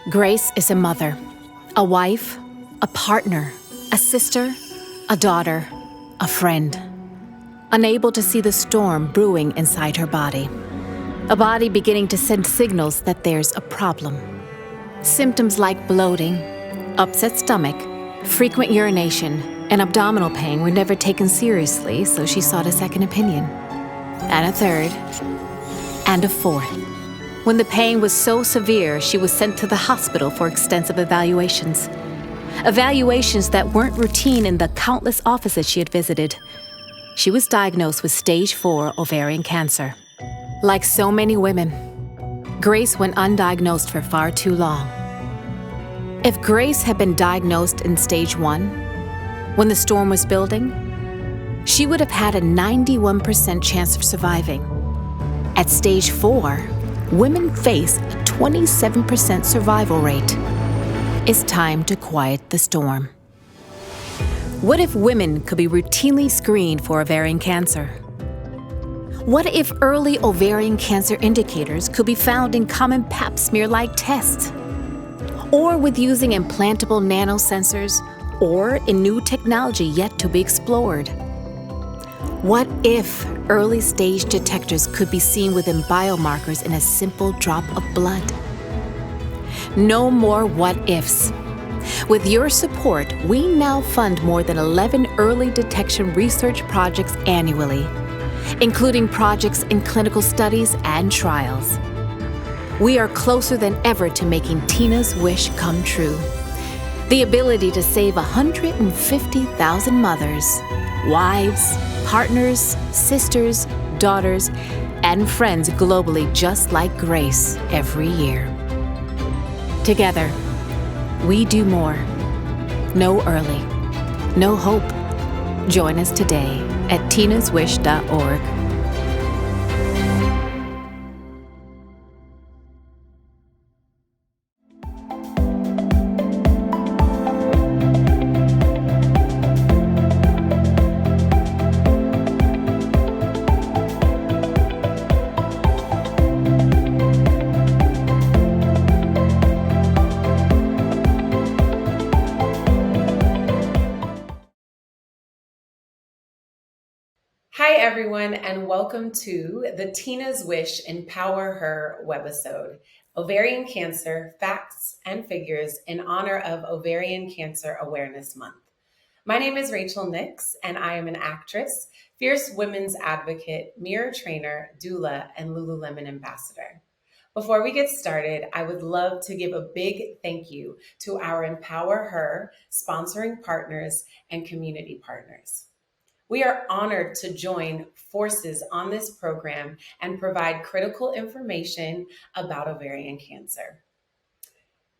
Grace is a mother, a wife, a partner, a sister, a daughter, a friend. Unable to see the storm brewing inside her body. A body beginning to send signals that there's a problem. Symptoms like bloating, upset stomach, frequent urination, and abdominal pain were never taken seriously, so she sought a second opinion. And a third. And a fourth. When the pain was so severe, she was sent to the hospital for extensive evaluations. Evaluations that weren't routine in the countless offices she had visited. She was diagnosed with stage 4 ovarian cancer. Like so many women, Grace went undiagnosed for far too long. If Grace had been diagnosed in stage 1, when the storm was building, she would have had a 91% chance of surviving. At stage 4, women face a 27% survival rate. It's time to quiet the storm. What if women could be routinely screened for ovarian cancer? What if early ovarian cancer indicators could be found in common pap smear-like tests? Or with using implantable nanosensors, or in new technology yet to be explored? What if early-stage detectors could be seen within biomarkers in a simple drop of blood? No more what-ifs. With your support, we now fund more than 11 early detection research projects annually, including projects in clinical studies and trials. We are closer than ever to making Tina's wish come true. The ability to save 150,000 mothers, wives, partners, sisters, daughters, and friends globally just like Grace every year. Together, we do more. No early, no hope. Join us today at tinaswish.org. Hi, everyone, and welcome to the Tina's Wish Empower Her Webisode, Ovarian Cancer, Facts and Figures in honor of Ovarian Cancer Awareness Month. My name is Rachel Nix, and I am an actress, fierce women's advocate, mirror trainer, doula, and Lululemon ambassador. Before we get started, I would love to give a big thank you to our Empower Her sponsoring partners and community partners. We are honored to join forces on this program and provide critical information about ovarian cancer.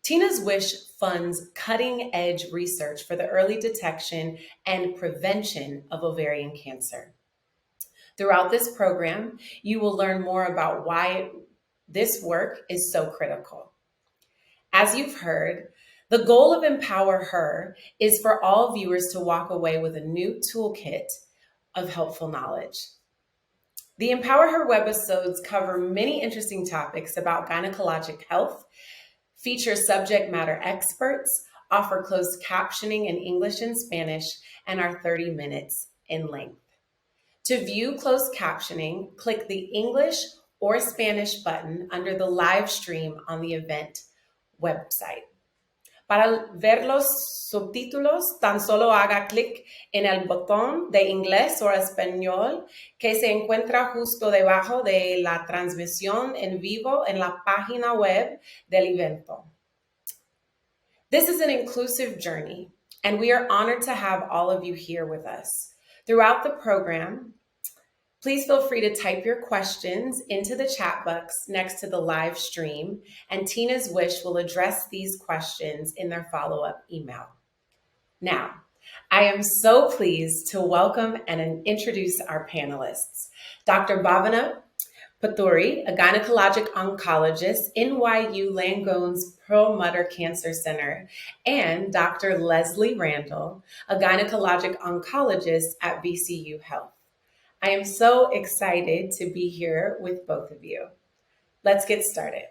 Tina's Wish funds cutting-edge research for the early detection and prevention of ovarian cancer. Throughout this program, you will learn more about why this work is so critical. As you've heard, the goal of Empower Her is for all viewers to walk away with a new toolkit of helpful knowledge. The Empower Her webisodes cover many interesting topics about gynecologic health, feature subject matter experts, offer closed captioning in English and Spanish, and are 30 minutes in length. To view closed captioning, click the English or Spanish button under the live stream on the event website. Para ver los subtítulos, tan solo haga clic en el botón de inglés o español que se encuentra justo debajo de la transmisión en vivo en la página web del evento. This is an inclusive journey, and we are honored to have all of you here with us. Throughout the program, please feel free to type your questions into the chat box next to the live stream, and Tina's Wish will address these questions in their follow-up email. Now, I am so pleased to welcome and introduce our panelists. Dr. Bhavana Pothuri, a gynecologic oncologist, NYU Langone's Perlmutter Cancer Center, and Dr. Leslie Randall, a gynecologic oncologist at VCU Health. I am so excited to be here with both of you. Let's get started.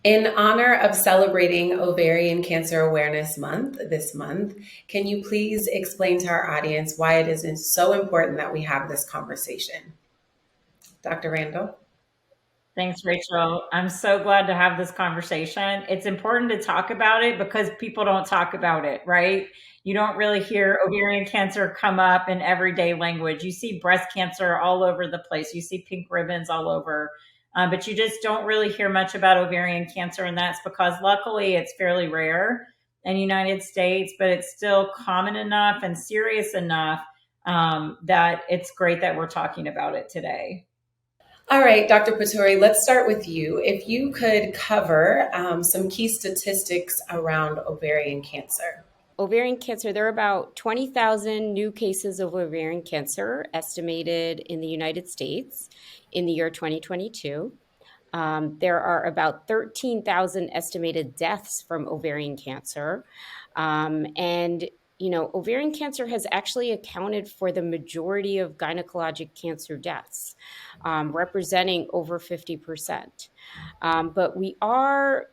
In honor of celebrating Ovarian Cancer Awareness Month this month, can you please explain to our audience why it is so important that we have this conversation? Dr. Randall? Thanks, Rachel. I'm so glad to have this conversation. It's important to talk about it because people don't talk about it, right? You don't really hear ovarian cancer come up in everyday language. You see breast cancer all over the place. You see pink ribbons all over, but you just don't really hear much about ovarian cancer. And that's because luckily it's fairly rare in the United States, but it's still common enough and serious enough that it's great that we're talking about it today. All right, Dr. Pothuri, let's start with you. If you could cover some key statistics around ovarian cancer. Ovarian cancer, there are about 20,000 new cases of ovarian cancer estimated in the United States in the year 2022. There are about 13,000 estimated deaths from ovarian cancer. Ovarian cancer has actually accounted for the majority of gynecologic cancer deaths, representing over 50%. But we are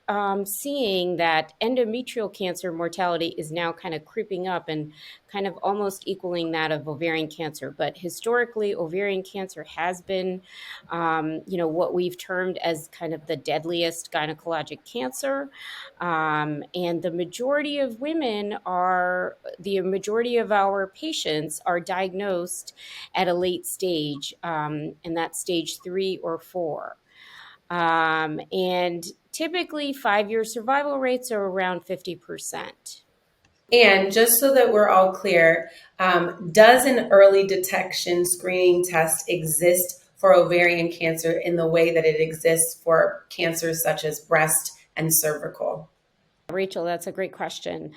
seeing that endometrial cancer mortality is now kind of creeping up and kind of almost equaling that of ovarian cancer. But historically, ovarian cancer has been, what we've termed as kind of the deadliest gynecologic cancer. And the majority of our patients are diagnosed at a late stage, and that's stage 3 or 4. And typically 5-year survival rates are around 50%. And just so that we're all clear, does an early detection screening test exist for ovarian cancer in the way that it exists for cancers such as breast and cervical? Rachel, that's a great question.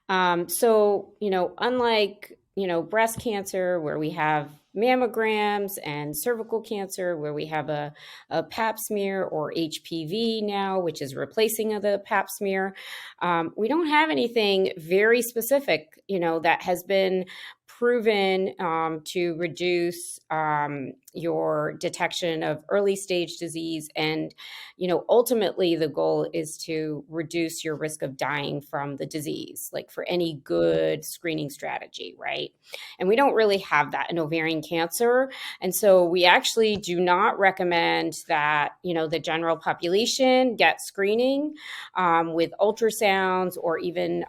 Unlike, breast cancer, where we have mammograms, and cervical cancer, where we have a pap smear, or HPV now, which is replacing the pap smear, we don't have anything very specific, that has been proven to reduce your detection of early stage disease. And, ultimately the goal is to reduce your risk of dying from the disease, like for any good screening strategy, right? And we don't really have that in ovarian cancer. And so we actually do not recommend that, the general population get screening with ultrasounds or even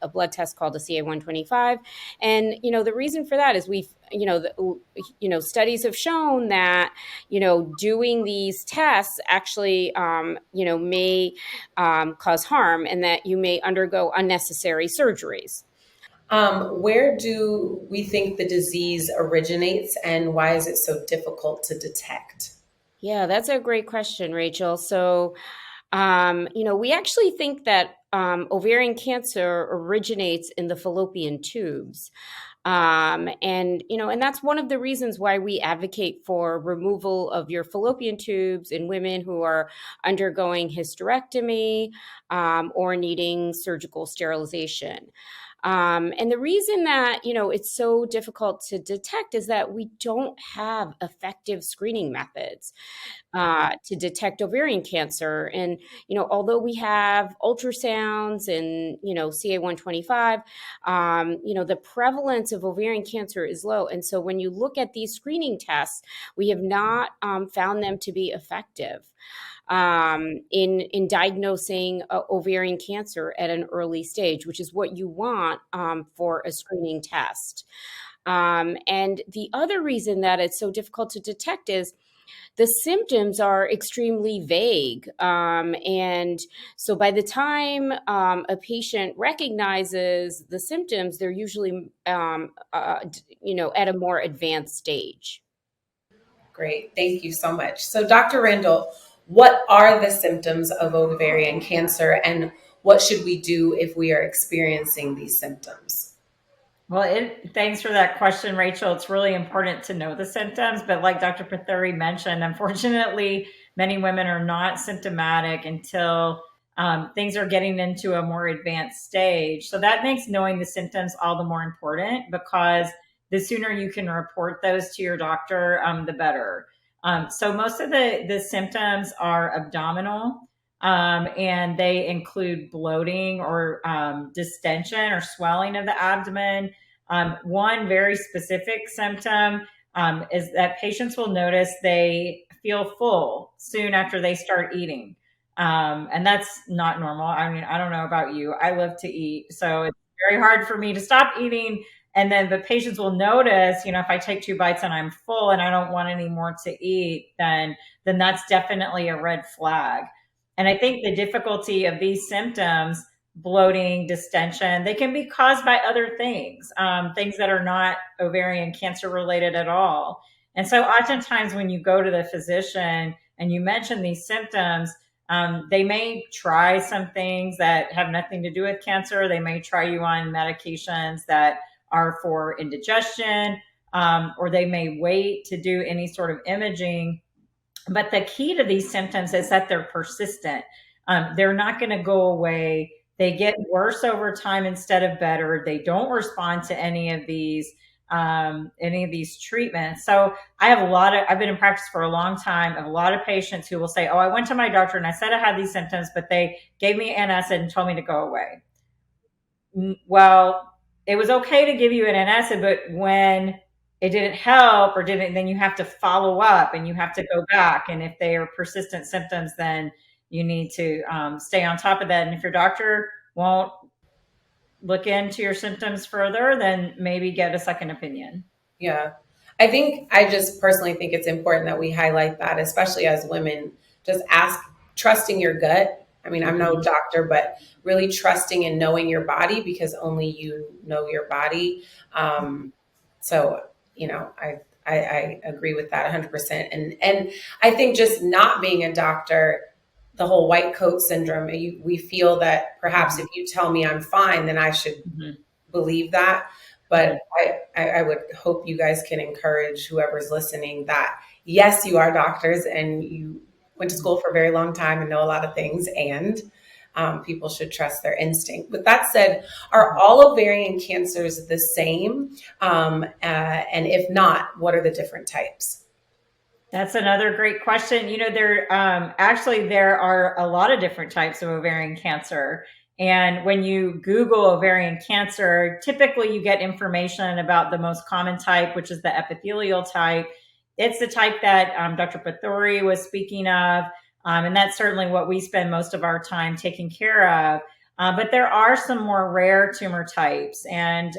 a blood test called a CA-125. And, the reason for that is studies have shown that, doing these tests actually, may cause harm, and that you may undergo unnecessary surgeries. Where do we think the disease originates, and why is it so difficult to detect? Yeah, that's a great question, Rachel. So, we actually think that ovarian cancer originates in the fallopian tubes. And that's one of the reasons why we advocate for removal of your fallopian tubes in women who are undergoing hysterectomy or needing surgical sterilization. And the reason that, it's so difficult to detect is that we don't have effective screening methods to detect ovarian cancer. And, although we have ultrasounds and, CA-125, the prevalence of ovarian cancer is low. And so when you look at these screening tests, we have not found them to be effective in diagnosing ovarian cancer at an early stage, which is what you want for a screening test. And the other reason that it's so difficult to detect is the symptoms are extremely vague. And so by the time a patient recognizes the symptoms, they're usually, at a more advanced stage. Great. Thank you so much. So, Dr. Randall, what are the symptoms of ovarian cancer, and what should we do if we are experiencing these symptoms? Well, thanks for that question, Rachel. It's really important to know the symptoms, but like Dr. Pothuri mentioned, unfortunately, many women are not symptomatic until things are getting into a more advanced stage. So that makes knowing the symptoms all the more important, because the sooner you can report those to your doctor, the better. So most of the symptoms are abdominal. and they include bloating or distension or swelling of the abdomen. One very specific symptom is that patients will notice they feel full soon after they start eating. And that's not normal. I mean, I don't know about you. I love to eat, so it's very hard for me to stop eating. And then the patients will notice, if I take 2 bites and I'm full and I don't want any more to eat, then that's definitely a red flag. And I think the difficulty of these symptoms, bloating, distension, they can be caused by other things, things that are not ovarian cancer related at all. And so oftentimes when you go to the physician and you mention these symptoms, they may try some things that have nothing to do with cancer. They may try you on medications that are for indigestion, or they may wait to do any sort of imaging. But the key to these symptoms is that they're persistent. They're not going to go away. They get worse over time instead of better. They don't respond to any of these treatments. So I've been in practice for a long time. I have a lot of patients who will say, "Oh, I went to my doctor and I said I had these symptoms, but they gave me antacid and told me to go away." Well, it was okay to give you an antacid, but when it didn't help or then you have to follow up and you have to go back. And if they are persistent symptoms, then you need to stay on top of that. And if your doctor won't look into your symptoms further, then maybe get a second opinion. Yeah. I just personally think it's important that we highlight that, especially as women, just trusting your gut. I mean, I'm no doctor, but really trusting and knowing your body, because only you know your body. So, I agree with that 100%. And I think just not being a doctor, the whole white coat syndrome, we feel that perhaps if you tell me I'm fine, then I should believe that. But I would hope you guys can encourage whoever's listening that, yes, you are doctors and you went to school for a very long time and know a lot of things, and people should trust their instinct. With that said, are all ovarian cancers the same? And if not, what are the different types? That's another great question. There are a lot of different types of ovarian cancer. And when you Google ovarian cancer, typically you get information about the most common type, which is the epithelial type. It's the type that Dr. Pothuri was speaking of. And that's certainly what we spend most of our time taking care of. But there are some more rare tumor types, and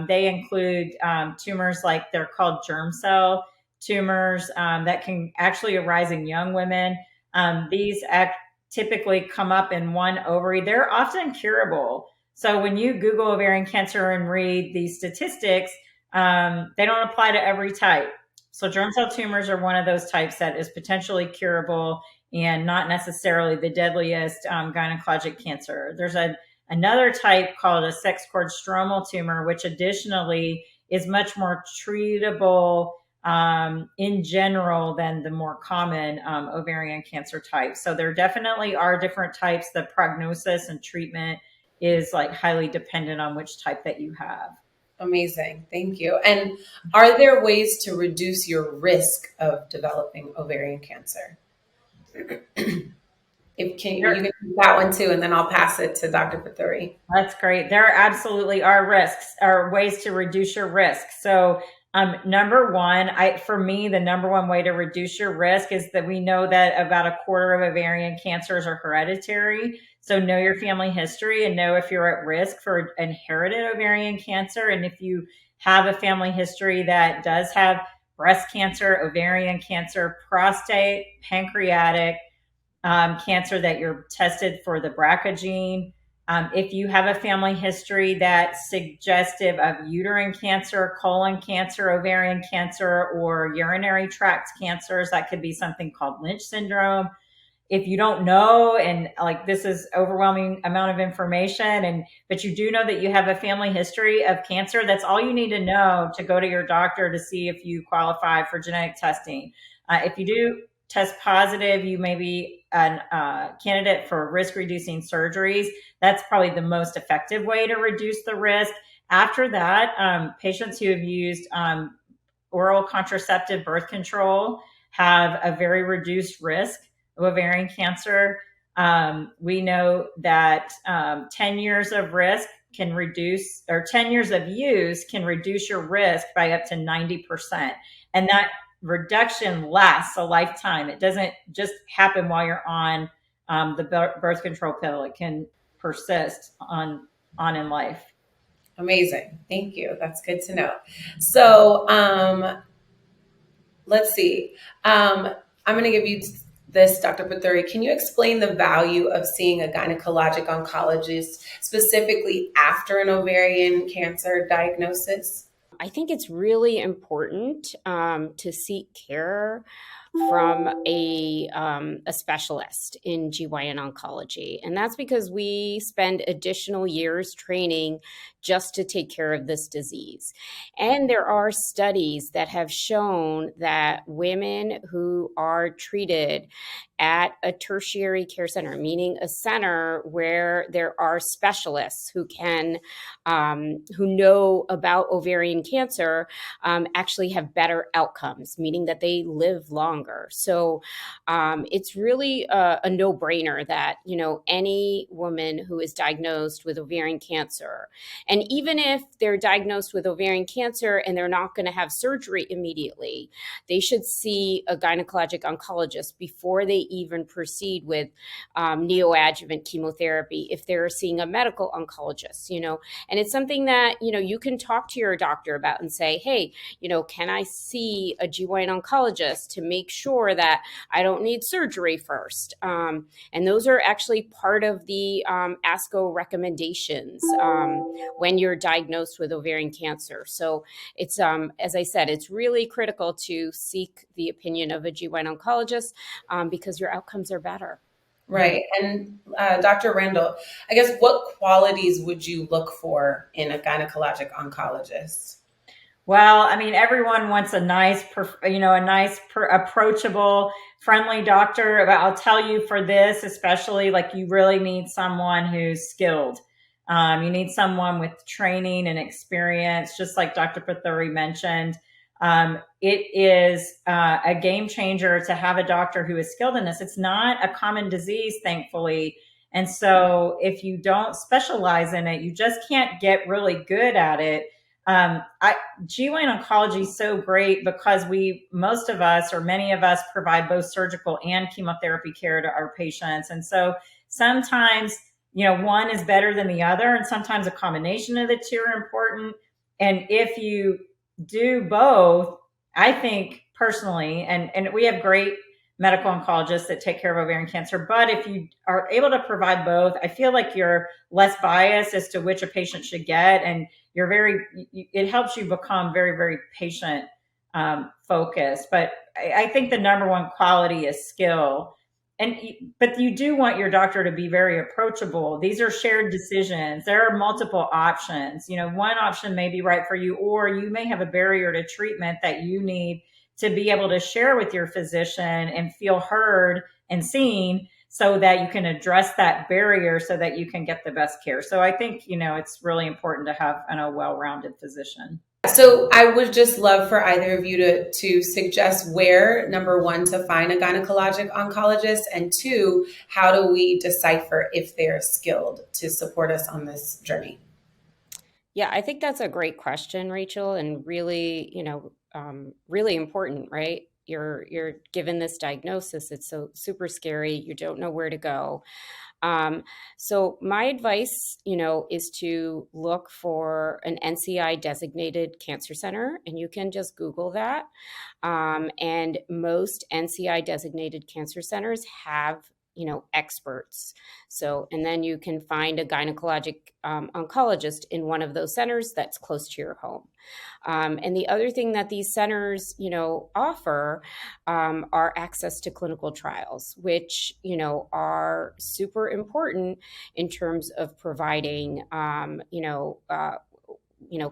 they include tumors like they're called germ cell tumors that can actually arise in young women. These typically come up in one ovary. They're often curable. So when you Google ovarian cancer and read these statistics, they don't apply to every type. So germ cell tumors are one of those types that is potentially curable and not necessarily the deadliest gynecologic cancer. There's another type called a sex cord stromal tumor, which additionally is much more treatable in general than the more common ovarian cancer types. So there definitely are different types. The prognosis and treatment is highly dependent on which type that you have. Amazing. Thank you. And are there ways to reduce your risk of developing ovarian cancer? You can do that one too, and then I'll pass it to Dr. Pothuri. That's great. There absolutely are ways to reduce your risk. So number one, for me, the number one way to reduce your risk is that we know that about a quarter of ovarian cancers are hereditary. So know your family history and know if you're at risk for inherited ovarian cancer. And if you have a family history that does have breast cancer, ovarian cancer, prostate, pancreatic cancer, that you're tested for the BRCA gene. If you have a family history that's suggestive of uterine cancer, colon cancer, ovarian cancer, or urinary tract cancers, that could be something called Lynch syndrome. If you don't know, and this is overwhelming amount of information, but you do know that you have a family history of cancer, that's all you need to know to go to your doctor to see if you qualify for genetic testing. If you do test positive, you may be a candidate for risk-reducing surgeries. That's probably the most effective way to reduce the risk. After that, patients who have used oral contraceptive birth control have a very reduced risk of ovarian cancer. We know that 10 years of risk can reduce, or 10 years of use can reduce your risk by up to 90%. And that reduction lasts a lifetime. It doesn't just happen while you're on the birth control pill. It can persist on in life. Amazing. Thank you. That's good to know. So let's see. I'm going to give you this, Dr. Pothuri. Can you explain the value of seeing a gynecologic oncologist specifically after an ovarian cancer diagnosis? I think it's really important to seek care from a specialist in GYN oncology. And that's because we spend additional years training just to take care of this disease. And there are studies that have shown that women who are treated at a tertiary care center, meaning a center where there are specialists who can, who know about ovarian cancer, actually have better outcomes, meaning that they live longer. So it's really a no-brainer that, you know, any woman who is diagnosed with ovarian cancer, and even if they're diagnosed with ovarian cancer and they're not going to have surgery immediately, they should see a gynecologic oncologist before they even proceed with neoadjuvant chemotherapy if they're seeing a medical oncologist, you know. And it's something that, you know, you can talk to your doctor about and say, hey, you know, can I see a GYN oncologist to make sure that I don't need surgery first? And those are actually part of the ASCO recommendations when you're diagnosed with ovarian cancer. So it's, as I said, it's really critical to seek the opinion of a GYN oncologist because your outcomes are better. Right. And Dr. Randall, I guess what qualities would you look for in a gynecologic oncologist? Well, I mean, everyone wants a nice, approachable, friendly doctor. But I'll tell you, for this, especially, like, you really need someone who's skilled. You need someone with training and experience, just like Dr. Pothuri mentioned. It is a game changer to have a doctor who is skilled in this. It's not a common disease, thankfully. And so if you don't specialize in it, you just can't get really good at it. GYN oncology is so great because most of us, or many of us, provide both surgical and chemotherapy care to our patients. And so sometimes, you know, one is better than the other, and sometimes a combination of the two are important. And if you do both, I think personally, and we have great medical oncologists that take care of ovarian cancer, but if you are able to provide both, I feel like you're less biased as to which a patient should get, and it helps you become very, very patient focused. But I think the number one quality is skill. But you do want your doctor to be very approachable. These are shared decisions. There are multiple options. You know, one option may be right for you, or you may have a barrier to treatment that you need to be able to share with your physician and feel heard and seen, so that you can address that barrier so that you can get the best care. So I think, you know, it's really important to have a well-rounded physician. So I would just love for either of you to suggest where, number one, to find a gynecologic oncologist, and two, how do we decipher if they're skilled to support us on this journey? Yeah, I think that's a great question, Rachel, and really, you know, really important, right? You're given this diagnosis. It's so super scary. You don't know where to go. So my advice, you know, is to look for an NCI designated cancer center, and you can just Google that. And most NCI designated cancer centers have, you know, experts. So, and then you can find a gynecologic oncologist in one of those centers that's close to your home. And the other thing that these centers, you know, offer are access to clinical trials, which, you know, are super important in terms of providing,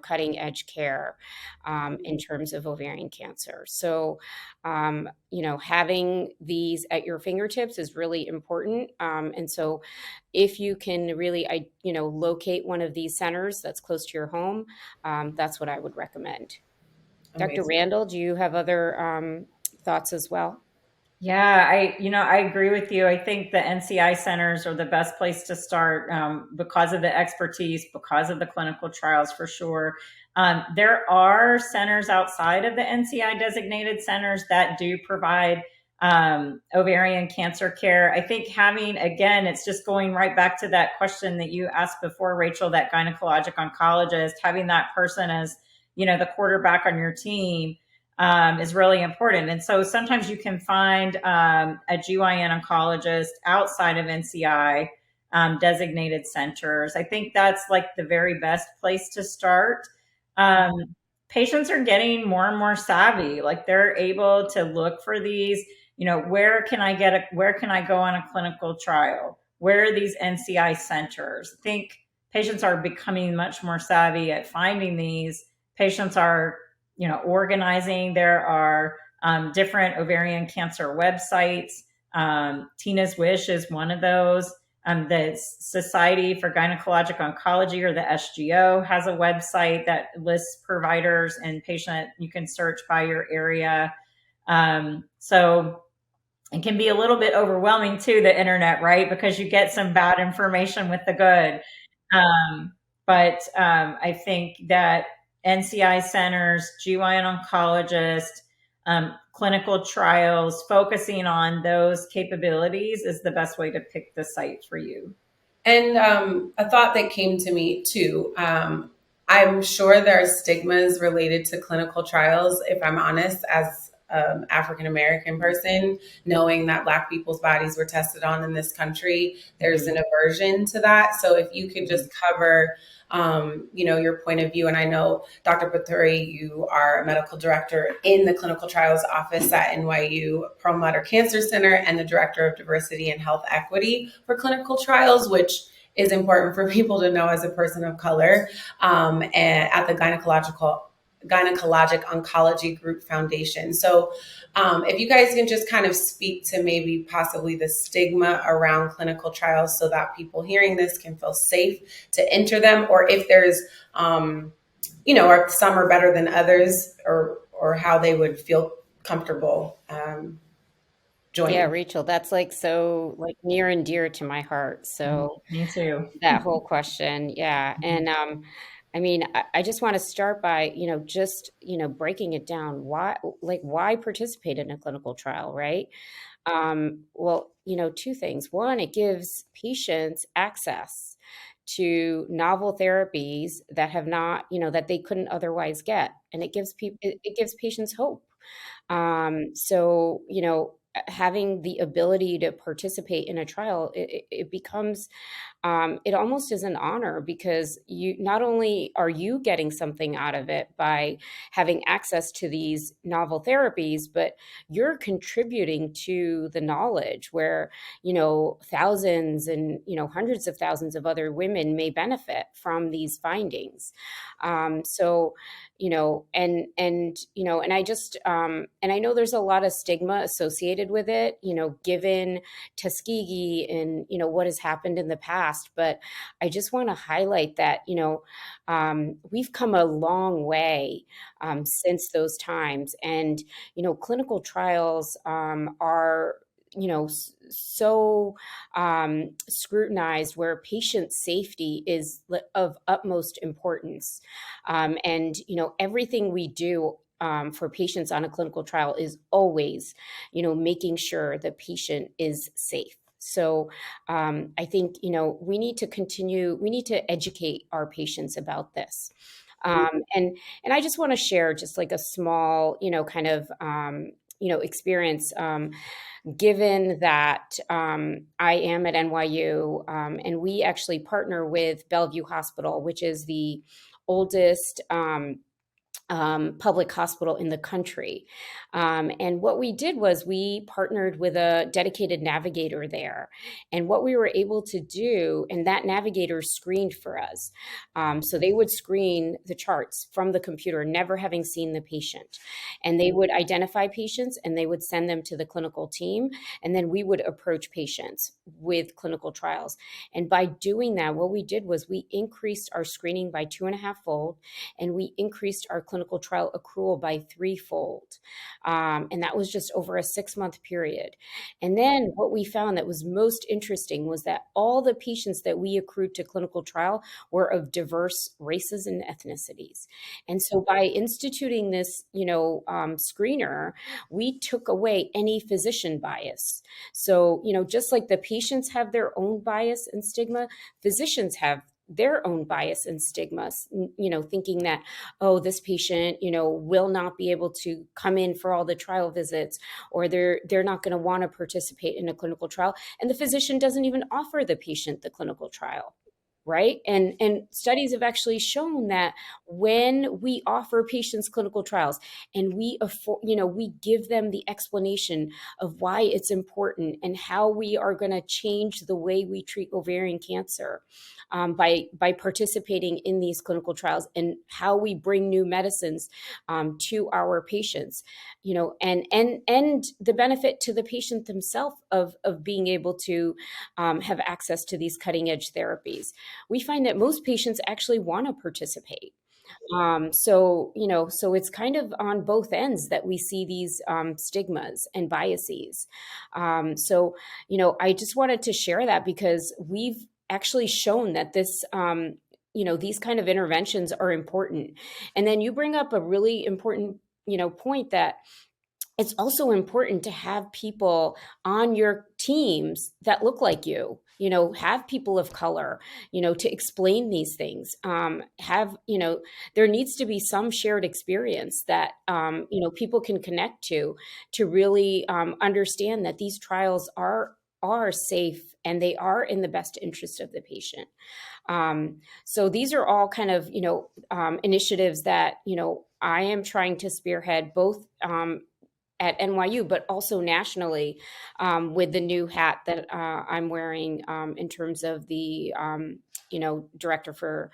cutting edge care in terms of ovarian cancer. So, having these at your fingertips is really important. And so if you can really, locate one of these centers that's close to your home, that's what I would recommend. Amazing. Dr. Randall, do you have other thoughts as well? Yeah, I agree with you. I think the NCI centers are the best place to start because of the expertise, because of the clinical trials for sure. There are centers outside of the NCI designated centers that do provide ovarian cancer care. I think again, it's just going right back to that question that you asked before, Rachel, that gynecologic oncologist, having that person as, the quarterback on your team is really important. And so sometimes you can find a GYN oncologist outside of NCI designated centers. I think that's like the very best place to start. Um, Patients are getting more and more savvy. Like they're able to look for these, where can I go on a clinical trial? Where are these NCI centers? I think patients are becoming much more savvy at finding these. Patients are organizing. There are different ovarian cancer websites. Tina's Wish is one of those. The Society for Gynecologic Oncology, or the SGO, has a website that lists providers and patient. You can search by your area. So it can be a little bit overwhelming too, the internet, right? Because you get some bad information with the good. But I think that NCI centers, GYN oncologists, clinical trials, focusing on those capabilities is the best way to pick the site for you. And a thought that came to me too, I'm sure there are stigmas related to clinical trials, if I'm honest, as African-American person, knowing that Black people's bodies were tested on in this country, there's an aversion to that. So if you could just cover, your point of view. And I know, Dr. Pothuri, you are a medical director in the clinical trials office at NYU Perlmutter Cancer Center and the director of diversity and health equity for clinical trials, which is important for people to know as a person of color, and at the Gynecologic Oncology Group Foundation. So if you guys can just kind of speak to maybe possibly the stigma around clinical trials so that people hearing this can feel safe to enter them, or if there's, or some are better than others, or how they would feel comfortable joining. Yeah, Rachel, that's so near and dear to my heart. So Me too. that whole question. Yeah. And I just want to start by, breaking it down. Why participate in a clinical trial, right? Well, two things. One, it gives patients access to novel therapies that have not, that they couldn't otherwise get. And it gives patients hope. So, having the ability to participate in a trial, it becomes, it almost is an honor, because you not only are you getting something out of it by having access to these novel therapies, but you're contributing to the knowledge where, thousands and, hundreds of thousands of other women may benefit from these findings. So, and I just, and I know there's a lot of stigma associated with it, given Tuskegee and, what has happened in the past. But I just want to highlight that, we've come a long way since those times. And, clinical trials are so scrutinized, where patient safety is of utmost importance. And, everything we do for patients on a clinical trial is always, making sure the patient is safe. So I think, we need to educate our patients about this. And I just want to share just like a small, kind of, experience, given that I am at NYU, and we actually partner with Bellevue Hospital, which is the oldest public hospital in the country. And what we did was we partnered with a dedicated navigator there. And what we were able to do, and that navigator screened for us. So they would screen the charts from the computer, never having seen the patient. And they would identify patients and they would send them to the clinical team. And then we would approach patients with clinical trials. And by doing that, what we did was we increased our screening by 2.5-fold, and we increased our our clinical trial accrual by threefold. And that was just over a 6-month period. And then what we found that was most interesting was that all the patients that we accrued to clinical trial were of diverse races and ethnicities. And so by instituting this, screener, we took away any physician bias. So, just like the patients have their own bias and stigma, physicians have their own bias and stigmas, thinking that, oh, this patient, will not be able to come in for all the trial visits, or they're not going to want to participate in a clinical trial. And the physician doesn't even offer the patient the clinical trial. Right. And studies have actually shown that when we offer patients clinical trials and we give them the explanation of why it's important and how we are going to change the way we treat ovarian cancer, by participating in these clinical trials, and how we bring new medicines to our patients, and the benefit to the patient themselves of being able to have access to these cutting edge therapies. We find that most patients actually want to participate. So it's kind of on both ends that we see these stigmas and biases. I just wanted to share that because we've actually shown that this, these kind of interventions are important. And then you bring up a really important, point that it's also important to have people on your teams that look like you, have people of color, to explain these things. There needs to be some shared experience that, people can connect to really understand that these trials are safe and they are in the best interest of the patient. So these are all kind of, initiatives that, I am trying to spearhead both at NYU, but also nationally, with the new hat that I'm wearing in terms of the, Director for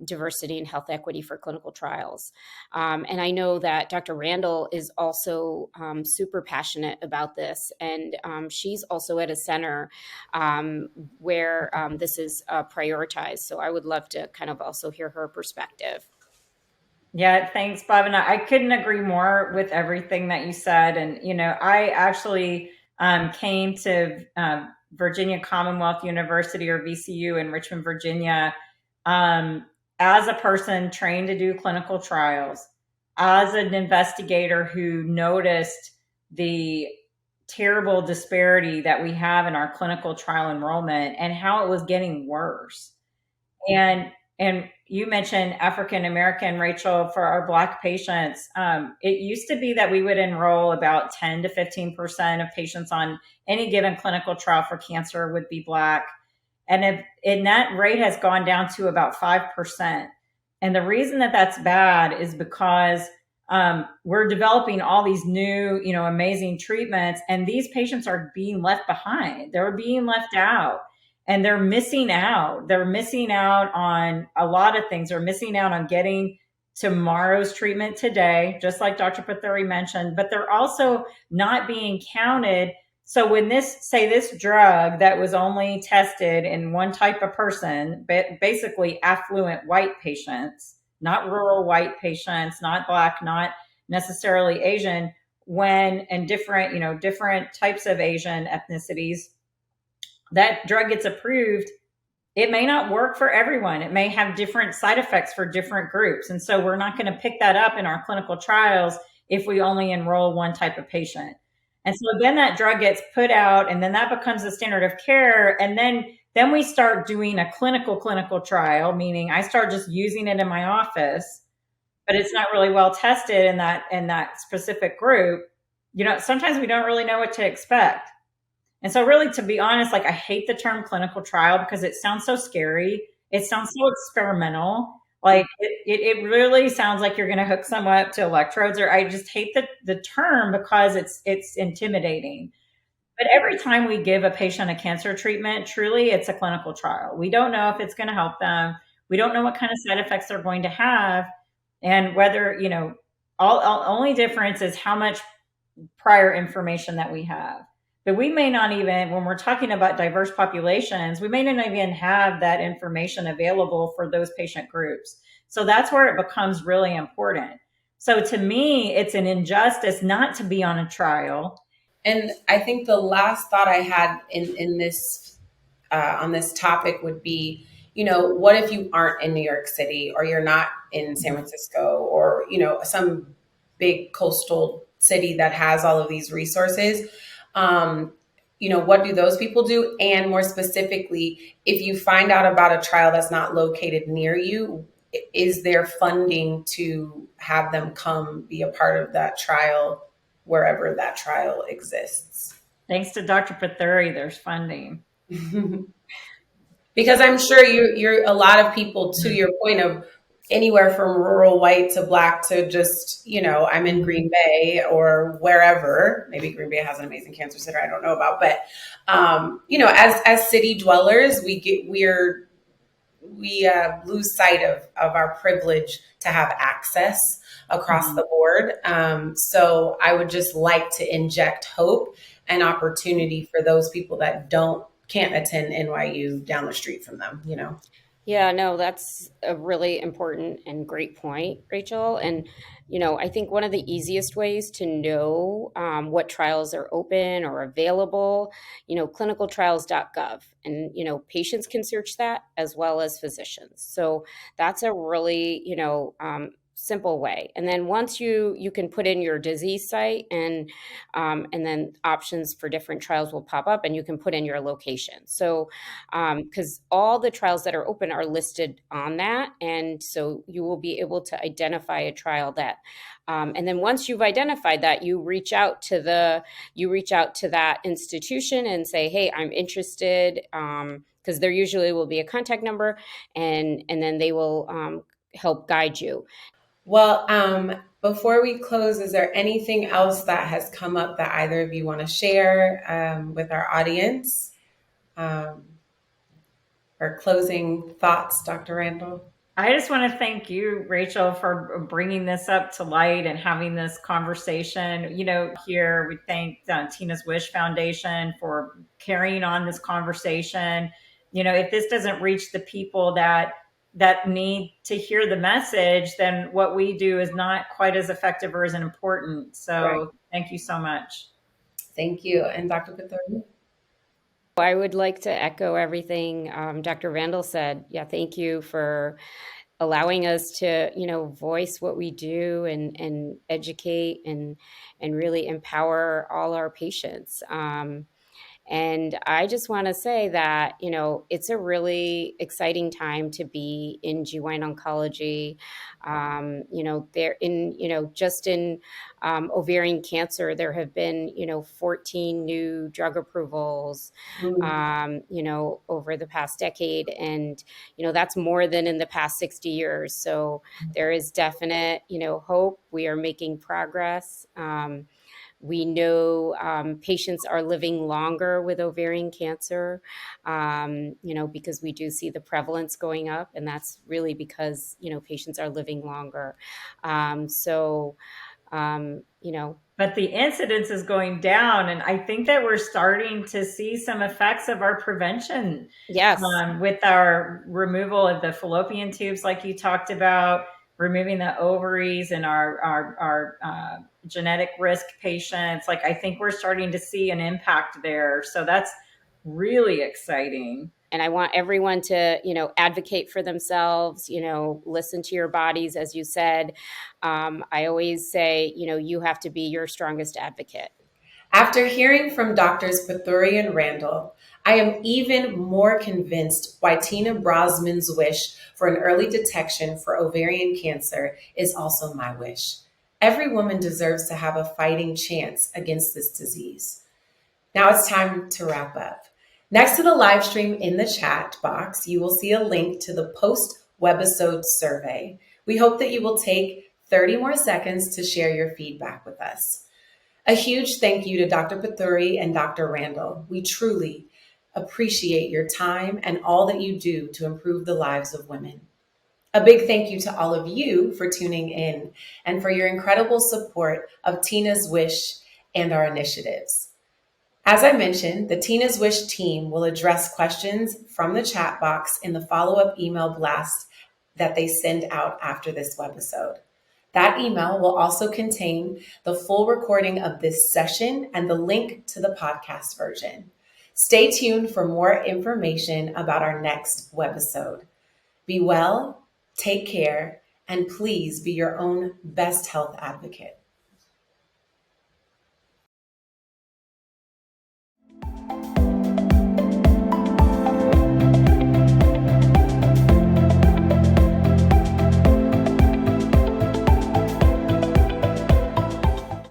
Diversity and Health Equity for Clinical Trials. And I know that Dr. Randall is also super passionate about this. And she's also at a center where this is prioritized. So I would love to kind of also hear her perspective. Yeah, thanks, Bhavana. I couldn't agree more with everything that you said. And, I actually came to Virginia Commonwealth University, or VCU, in Richmond, Virginia, as a person trained to do clinical trials, as an investigator who noticed the terrible disparity that we have in our clinical trial enrollment and how it was getting worse. And you mentioned African American, Rachel, for our Black patients. It used to be that we would enroll about 10 to 15% of patients on any given clinical trial for cancer would be Black. And that rate has gone down to about 5%. And the reason that that's bad is because we're developing all these new, amazing treatments, and these patients are being left behind. They're being left out. And they're missing out. They're missing out on a lot of things. They're missing out on getting tomorrow's treatment today, just like Dr. Pothuri mentioned, but they're also not being counted. So when this drug that was only tested in one type of person, basically affluent white patients, not rural white patients, not Black, not necessarily Asian, and different types of Asian ethnicities, that drug gets approved, it may not work for everyone. It may have different side effects for different groups. And so we're not going to pick that up in our clinical trials if we only enroll one type of patient. And so then that drug gets put out, and then that becomes the standard of care. And then we start doing a clinical trial, meaning I start just using it in my office, but it's not really well tested in that specific group. Sometimes we don't really know what to expect. And so really, to be honest, I hate the term clinical trial because it sounds so scary. It sounds so experimental. It really sounds like you're going to hook someone up to electrodes, or I just hate the term because it's intimidating. But every time we give a patient a cancer treatment, truly it's a clinical trial. We don't know if it's going to help them. We don't know what kind of side effects they're going to have. And whether, only difference is how much prior information that we have. But we may not even, when we're talking about diverse populations, we may not even have that information available for those patient groups. So that's where it becomes really important. So to me, it's an injustice not to be on a trial. And I think the last thought I had in this on this topic would be, what if you aren't in New York City, or you're not in San Francisco, or some big coastal city that has all of these resources? What do those people do? And more specifically, if you find out about a trial that's not located near you, is there funding to have them come be a part of that trial wherever that trial exists? Thanks to Dr. Pothuri, there's funding. Because I'm sure you're a lot of people, to your point, of anywhere from rural white to Black to just, I'm in Green Bay or wherever. Maybe Green Bay has an amazing cancer center I don't know about. But, as city dwellers, we lose sight of our privilege to have access across the board. So I would just like to inject hope and opportunity for those people that can't attend NYU down the street from them, Yeah, no, that's a really important and great point, Rachel. And, I think one of the easiest ways to know what trials are open or available, clinicaltrials.gov. And, patients can search that as well as physicians. So that's a really, simple way. And then once you can put in your disease site, and then options for different trials will pop up, and you can put in your location. So because all the trials that are open are listed on that, and so you will be able to identify a trial that and then once you've identified that, you reach out to that institution and say, hey, I'm interested, because there usually will be a contact number, and then they will help guide you. Well, before we close, is there anything else that has come up that either of you want to share with our audience? Or closing thoughts, Dr. Randall? I just want to thank you, Rachel, for bringing this up to light and having this conversation. Here we thank Tina's Wish Foundation for carrying on this conversation. If this doesn't reach the people that need to hear the message, then what we do is not quite as effective or as important. So right. Thank you so much. Thank you. And Dr. Pothuri? I would like to echo everything Dr. Randall said. Yeah, thank you for allowing us to, voice what we do and educate and really empower all our patients. And I just want to say that, it's a really exciting time to be in GYN oncology. Just in ovarian cancer, there have been, 14 new drug approvals, over the past decade. And, that's more than in the past 60 years. So there is definite, hope. We are making progress. We know patients are living longer with ovarian cancer, because we do see the prevalence going up, and that's really because, patients are living longer. But the incidence is going down, and I think that we're starting to see some effects of our prevention. Yes. With our removal of the fallopian tubes, like you talked about, removing the ovaries and our genetic risk patients. Like, I think we're starting to see an impact there. So that's really exciting. And I want everyone to, advocate for themselves, listen to your bodies, as you said. I always say, you have to be your strongest advocate. After hearing from Doctors Pothuri and Randall, I am even more convinced why Tina Brosman's wish for an early detection for ovarian cancer is also my wish. Every woman deserves to have a fighting chance against this disease. Now it's time to wrap up. Next to the live stream in the chat box, you will see a link to the post-webisode survey. We hope that you will take 30 more seconds to share your feedback with us. A huge thank you to Dr. Pothuri and Dr. Randall. We truly appreciate your time and all that you do to improve the lives of women. A big thank you to all of you for tuning in and for your incredible support of Tina's Wish and our initiatives. As I mentioned, the Tina's Wish team will address questions from the chat box in the follow-up email blast that they send out after this webisode. That email will also contain the full recording of this session and the link to the podcast version. Stay tuned for more information about our next webisode. Be well, take care, and please be your own best health advocate.